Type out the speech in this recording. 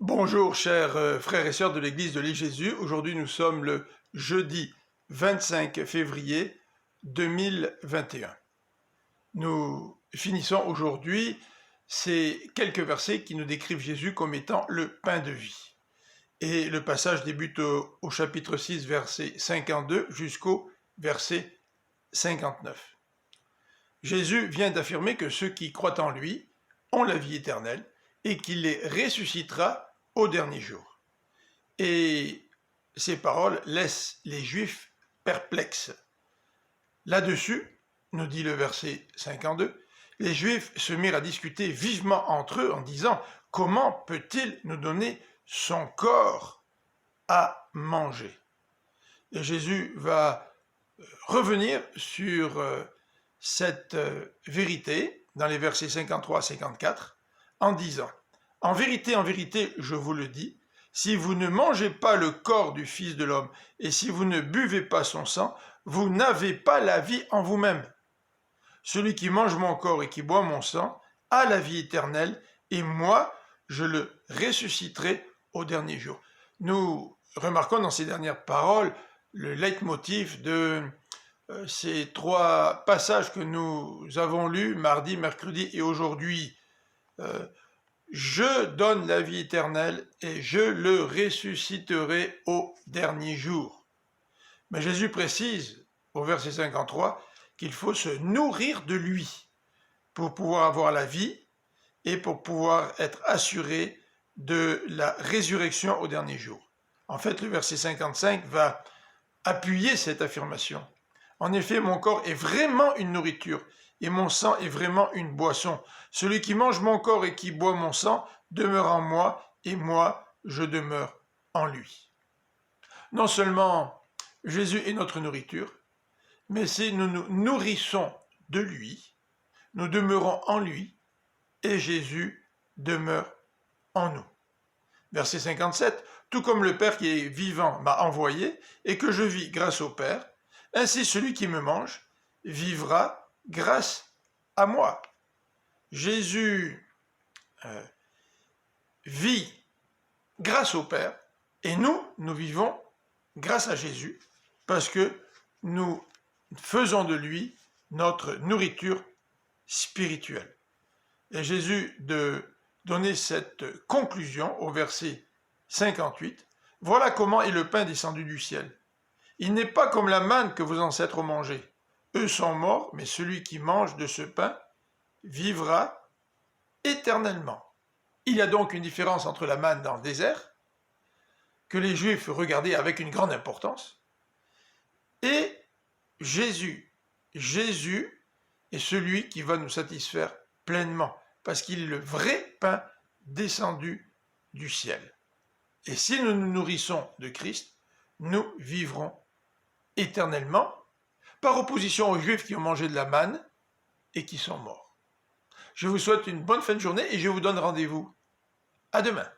Bonjour chers frères et sœurs de l'église de l'île Jésus. Aujourd'hui nous sommes le jeudi 25 février 2021. Nous finissons aujourd'hui ces quelques versets qui nous décrivent Jésus comme étant le pain de vie. Et le passage débute au chapitre 6, verset 52 jusqu'au verset 59. Jésus vient d'affirmer que ceux qui croient en lui ont la vie éternelle et qu'il les ressuscitera au dernier jour. Et ces paroles laissent les Juifs perplexes. Là-dessus, nous dit le verset 52, les Juifs se mirent à discuter vivement entre eux en disant « Comment peut-il nous donner son corps à manger ?» Et Jésus va revenir sur cette vérité dans les versets 53 à 54 en disant « en vérité, je vous le dis, si vous ne mangez pas le corps du Fils de l'homme et si vous ne buvez pas son sang, vous n'avez pas la vie en vous-même. Celui qui mange mon corps et qui boit mon sang a la vie éternelle, et moi, je le ressusciterai au dernier jour. » Nous remarquons dans ces dernières paroles le leitmotiv de ces trois passages que nous avons lus mardi, mercredi et aujourd'hui. Je donne la vie éternelle et je le ressusciterai au dernier jour. Mais Jésus précise au verset 53 qu'il faut se nourrir de lui pour pouvoir avoir la vie et pour pouvoir être assuré de la résurrection au dernier jour. En fait, le verset 55 va appuyer cette affirmation. En effet, mon corps est vraiment une nourriture et mon sang est vraiment une boisson. Celui qui mange mon corps et qui boit mon sang demeure en moi, et moi, je demeure en lui. Non seulement Jésus est notre nourriture, mais si nous nous nourrissons de lui, nous demeurons en lui, et Jésus demeure en nous. Verset 57, « Tout comme le Père qui est vivant m'a envoyé, et que je vis grâce au Père, ainsi celui qui me mange vivra grâce à moi. » Jésus vit grâce au Père, et nous vivons grâce à Jésus, parce que nous faisons de lui notre nourriture spirituelle. Et Jésus de donner cette conclusion au verset 58, « Voilà comment est le pain descendu du ciel. Il n'est pas comme la manne que vos ancêtres ont mangée. Eux sont morts, mais celui qui mange de ce pain vivra éternellement. » Il y a donc une différence entre la manne dans le désert, que les Juifs regardaient avec une grande importance, et Jésus. Jésus est celui qui va nous satisfaire pleinement, parce qu'il est le vrai pain descendu du ciel. Et si nous nous nourrissons de Christ, nous vivrons éternellement, par opposition aux Juifs qui ont mangé de la manne et qui sont morts. Je vous souhaite une bonne fin de journée et je vous donne rendez-vous à demain.